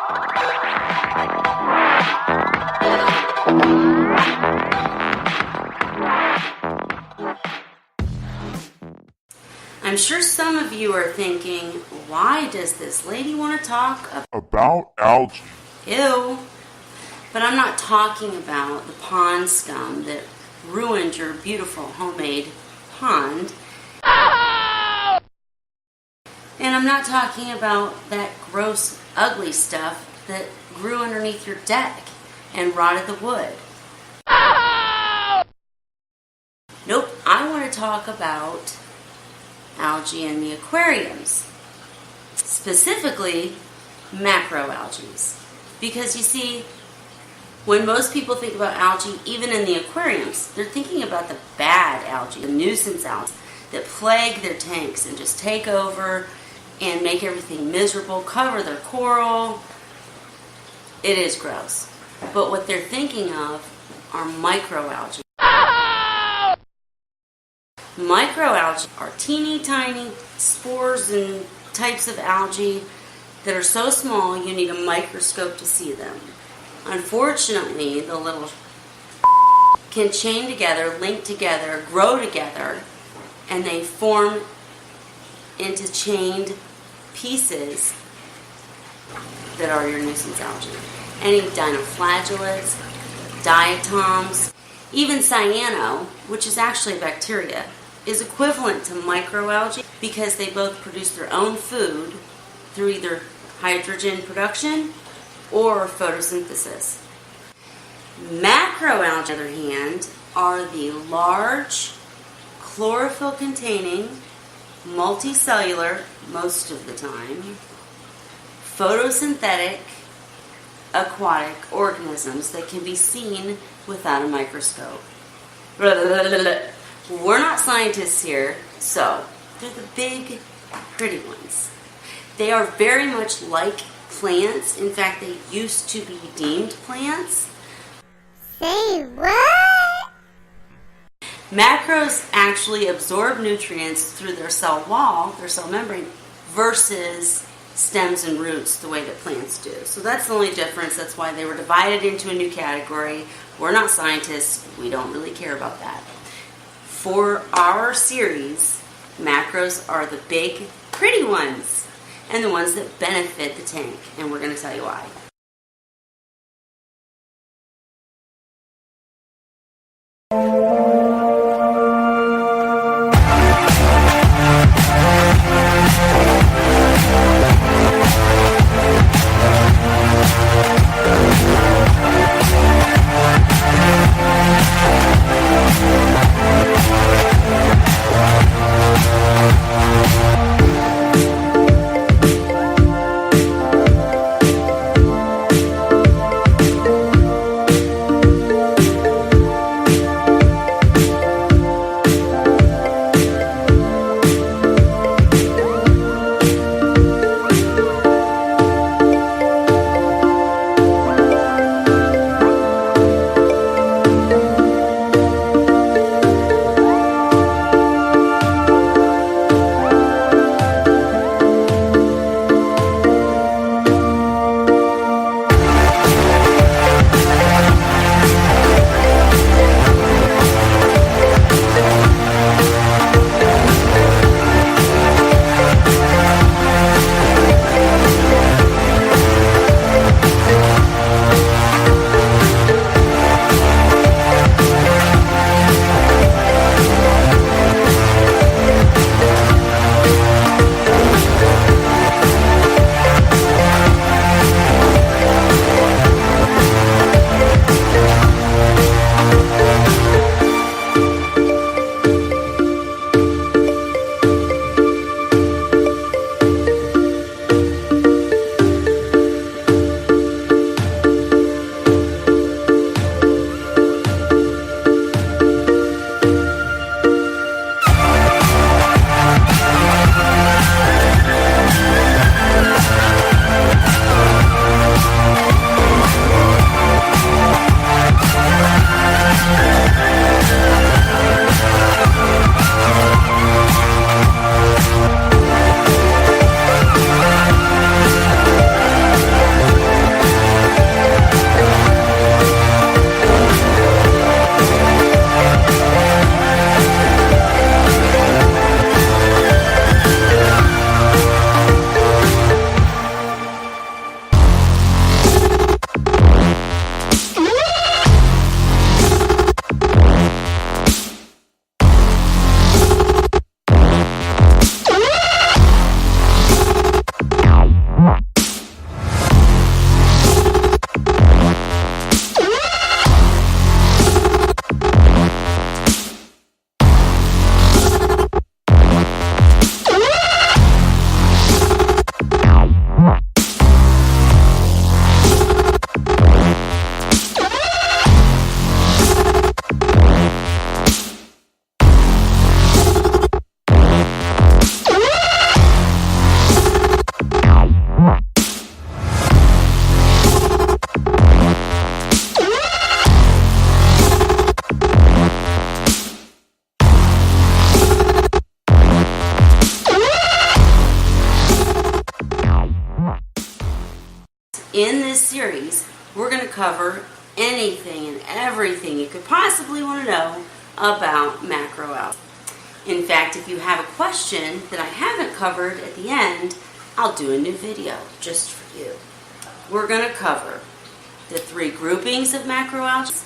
I'm sure some of you are thinking, why does this lady want to talk about algae? Ew. But I'm not talking about the pond scum that ruined your beautiful homemade pond. And I'm not talking about that gross, ugly stuff that grew underneath your deck and rotted the wood. Nope, I want to talk about algae in the aquariums. Specifically, macroalgae. Because you see, when most people think about algae, even in the aquariums, they're thinking about the bad algae, the nuisance algae that plague their tanks and just take over and make everything miserable, cover their coral. It is gross. But what they're thinking of are microalgae. Microalgae are teeny tiny spores and types of algae that are so small you need a microscope to see them. Unfortunately, the little can chain together, link together, grow together, and they form into chained pieces that are your nuisance algae. Any dinoflagellates, diatoms, even cyano, which is actually a bacteria, is equivalent to microalgae because they both produce their own food through either hydrogen production or photosynthesis. Macroalgae, on the other hand, are the large, chlorophyll-containing, multicellular, most of the time, photosynthetic aquatic organisms that can be seen without a microscope. We're not scientists here, so they're the big, pretty ones. They are very much like plants. In fact, they used to be deemed plants. Say what? Macros actually absorb nutrients through their cell wall, their cell membrane, versus stems and roots the way that plants do. So that's the only difference. That's why they were divided into a new category. We're not scientists. We don't really care about that. For our series, macros are the big, pretty ones and the ones that benefit the tank. And we're going to tell you why. in this series, we're going to cover anything and everything you could possibly want to know about macroalgae. In fact, if you have a question that I haven't covered at the end, I'll do a new video just for you. We're going to cover the 3 groupings of macroalgae.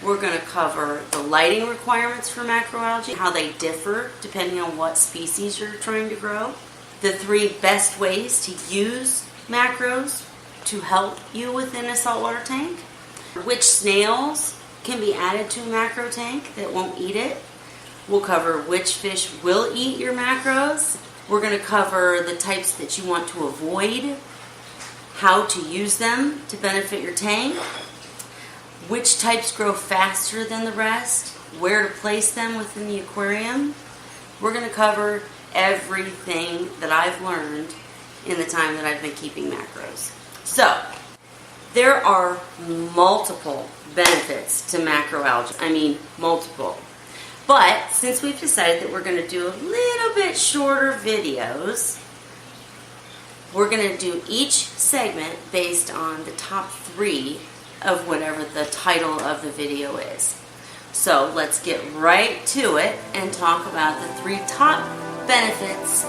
We're going to cover the lighting requirements for macroalgae, how they differ depending on what species you're trying to grow, the 3 best ways to use macros to help you within a saltwater tank, which snails can be added to a macro tank that won't eat it. We'll cover which fish will eat your macros. We're going to cover the types that you want to avoid, how to use them to benefit your tank, which types grow faster than the rest, where to place them within the aquarium. We're going to cover everything that I've learned in the time that I've been keeping macros. So, there are multiple benefits to macroalgae. I mean, multiple. But since we've decided that we're going to do a little bit shorter videos, we're going to do each segment based on the top 3 of whatever the title of the video is. So let's get right to it and talk about the 3 top benefits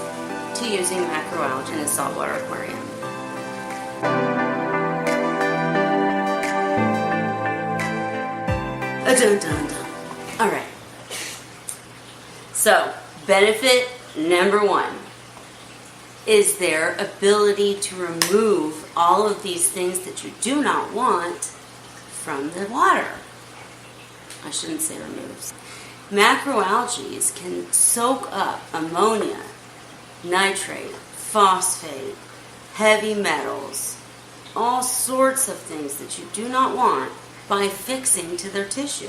to using macroalgae in a saltwater aquarium. All right. So, benefit number 1 is their ability to remove all of these things that you do not want from the water. I shouldn't say removes. Macroalgae can soak up ammonia, nitrate, phosphate, heavy metals, all sorts of things that you do not want by fixing to their tissue.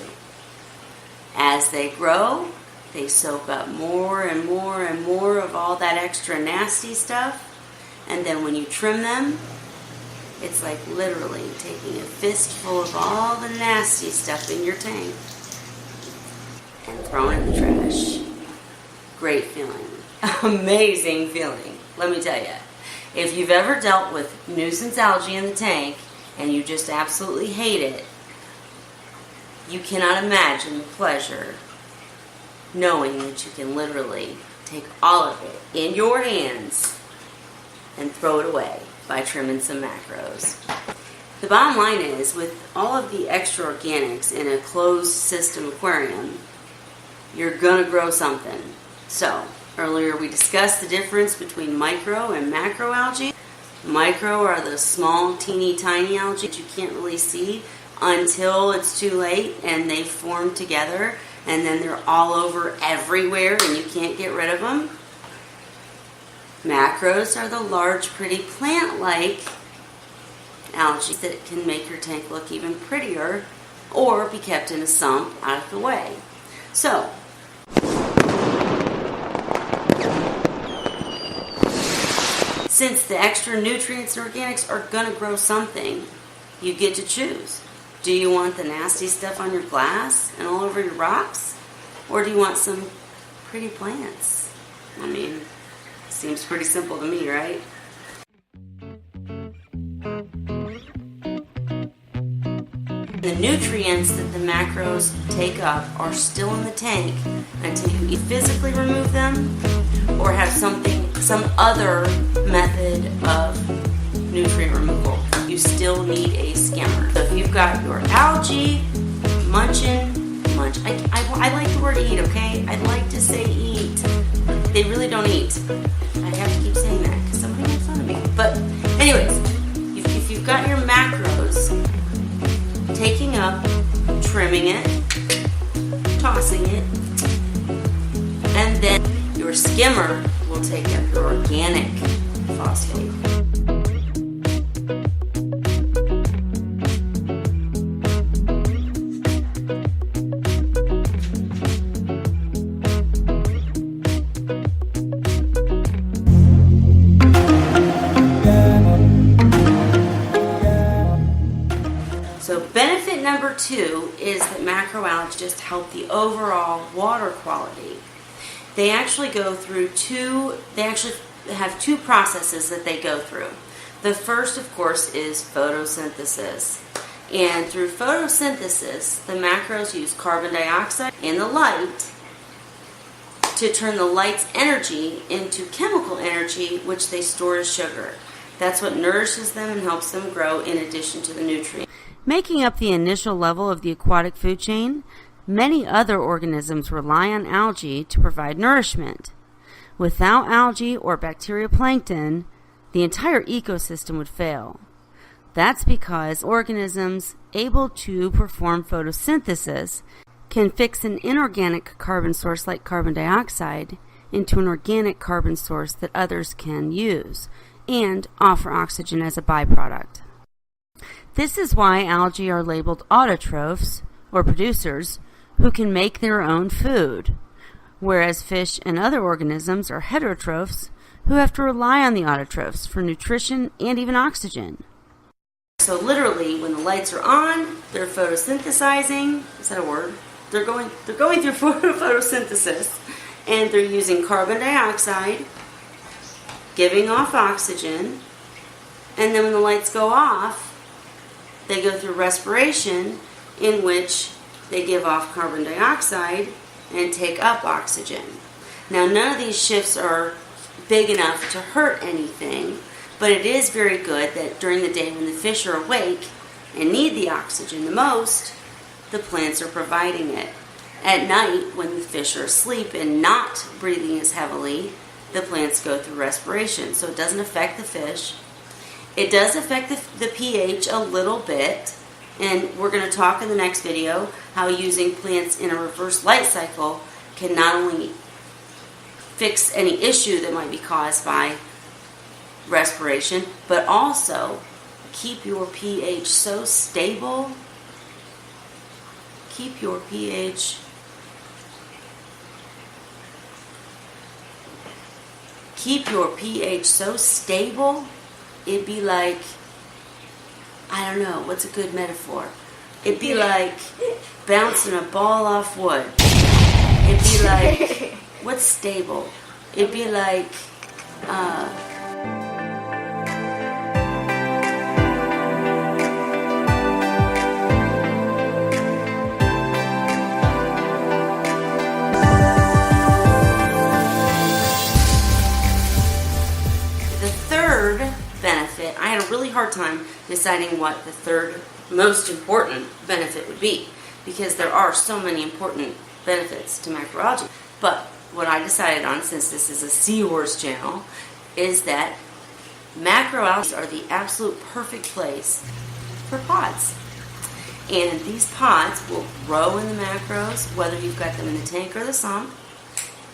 As they grow, they soak up more and more and more of all that extra nasty stuff, and then when you trim them, it's like literally taking a fistful of all the nasty stuff in your tank and throwing it in the trash. Great feeling. Amazing feeling. Let me tell you. If you've ever dealt with nuisance algae in the tank and you just absolutely hate it, you cannot imagine the pleasure knowing that you can literally take all of it in your hands and throw it away by trimming some macros. The bottom line is, with all of the extra organics in a closed system aquarium, you're going to grow something. So, earlier we discussed the difference between micro and macroalgae. Micro are the small, teeny tiny algae that you can't really see until it's too late and they form together, and then they're all over everywhere and you can't get rid of them. Macros are the large, pretty plant-like algae that can make your tank look even prettier or be kept in a sump out of the way. So, since the extra nutrients and organics are going to grow something, you get to choose. Do you want the nasty stuff on your glass and all over your rocks? Or do you want some pretty plants? I mean, seems pretty simple to me, right? The nutrients that the macros take up are still in the tank until you either physically remove them or have some other method of nutrient removal. You still need a skimmer. So if you've got your algae munch. I like the word eat, okay? I'd like to say eat. They really don't eat. I have to keep saying that because somebody makes fun of me. But anyways, if you've got your macros, taking up, trimming it, tossing it, and then your skimmer will take up your organic phosphate. So benefit number 2 is that macroalgae just help the overall water quality. They actually have 2 processes that they go through. The first, of course, is photosynthesis. And through photosynthesis, the macros use carbon dioxide and the light to turn the light's energy into chemical energy, which they store as sugar. That's what nourishes them and helps them grow in addition to the nutrients. Making up the initial level of the aquatic food chain, many other organisms rely on algae to provide nourishment. Without algae or bacterial plankton, the entire ecosystem would fail. That's because organisms able to perform photosynthesis can fix an inorganic carbon source like carbon dioxide into an organic carbon source that others can use and offer oxygen as a byproduct. This is why algae are labeled autotrophs, or producers, who can make their own food, whereas fish and other organisms are heterotrophs, who have to rely on the autotrophs for nutrition and even oxygen. So literally, when the lights are on, they're photosynthesizing. Is that a word? They're going through photosynthesis, and they're using carbon dioxide, giving off oxygen, and then when the lights go off, they go through respiration, in which they give off carbon dioxide and take up oxygen. Now, none of these shifts are big enough to hurt anything, but it is very good that during the day when the fish are awake and need the oxygen the most, the plants are providing it. At night, when the fish are asleep and not breathing as heavily, the plants go through respiration, so it doesn't affect the fish. It does affect the pH a little bit, and we're going to talk in the next video how using plants in a reverse light cycle can not only fix any issue that might be caused by respiration, but also keep your pH so stable. Keep your pH so stable, it'd be like, I don't know, what's a good metaphor? It'd be like bouncing a ball off wood. It'd be like, what's stable? It'd be like, benefit, I had a really hard time deciding what the third most important benefit would be, because there are so many important benefits to macroalgae. But what I decided on, since this is a seahorse channel, is that macroalgae are the absolute perfect place for pods. And these pods will grow in the macros, whether you've got them in the tank or the sump,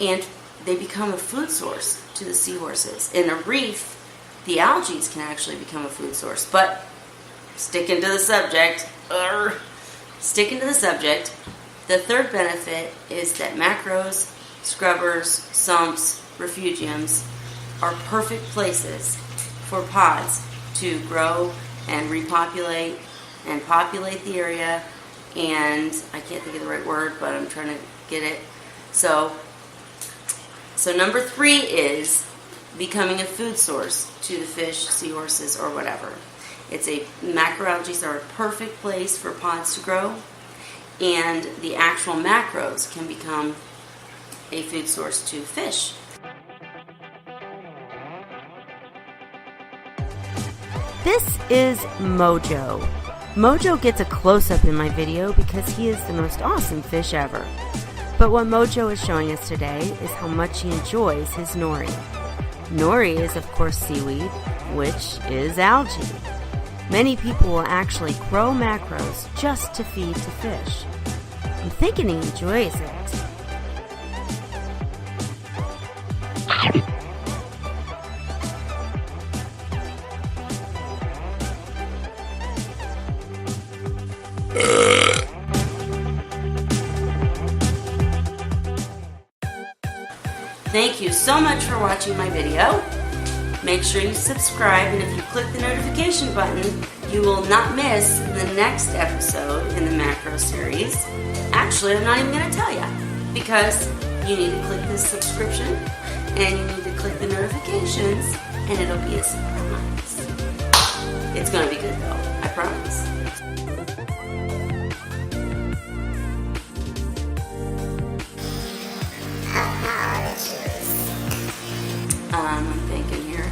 and they become a food source to the seahorses. In a reef, the algae can actually become a food source. But sticking to the subject, the third benefit is that macros, scrubbers, sumps, refugiums are perfect places for pods to grow and repopulate and populate the area. And I can't think of the right word, but I'm trying to get it. So number 3 is becoming a food source to the fish, seahorses, or whatever. Macroalgae are a perfect place for pods to grow, and the actual macros can become a food source to fish. This is Mojo. Mojo gets a close-up in my video because he is the most awesome fish ever. But what Mojo is showing us today is how much he enjoys his nori. Nori is, of course, seaweed, which is algae. Many people will actually grow macros just to feed to fish. I'm thinking he enjoys it. Thank you so much for watching my video. Make sure you subscribe, and if you click the notification button, you will not miss the next episode in the macro series. Actually, I'm not even going to tell you, because you need to click the subscription and you need to click the notifications, and it'll be a surprise. It's going to be good though, I promise. I'm thinking here.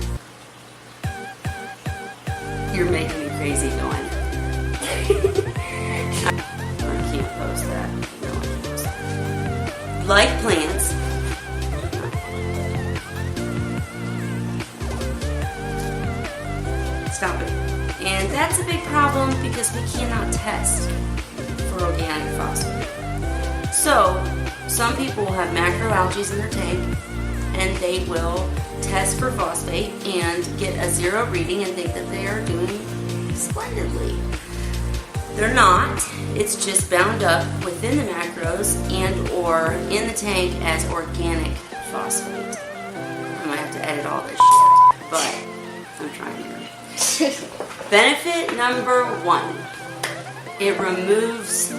You're making me crazy going. I can't post that. No, I can't post that. Like plants. Stop it. And that's a big problem because we cannot test for organic phosphate. So, some people will have macroalgae in their tank and they will test for phosphate and get a 0 reading and think that they are doing splendidly. They're not. It's just bound up within the macros and or in the tank as organic phosphate. I might have to edit all this shit, but I'm trying here. Benefit number 1. It removes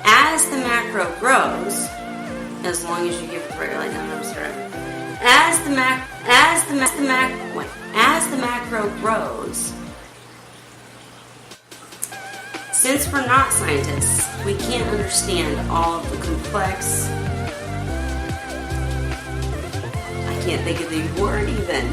as the macro grows, as long as you give it the right light, I'm sorry. As the macro grows, since we're not scientists, we can't understand all of the complex. I can't think of the word even.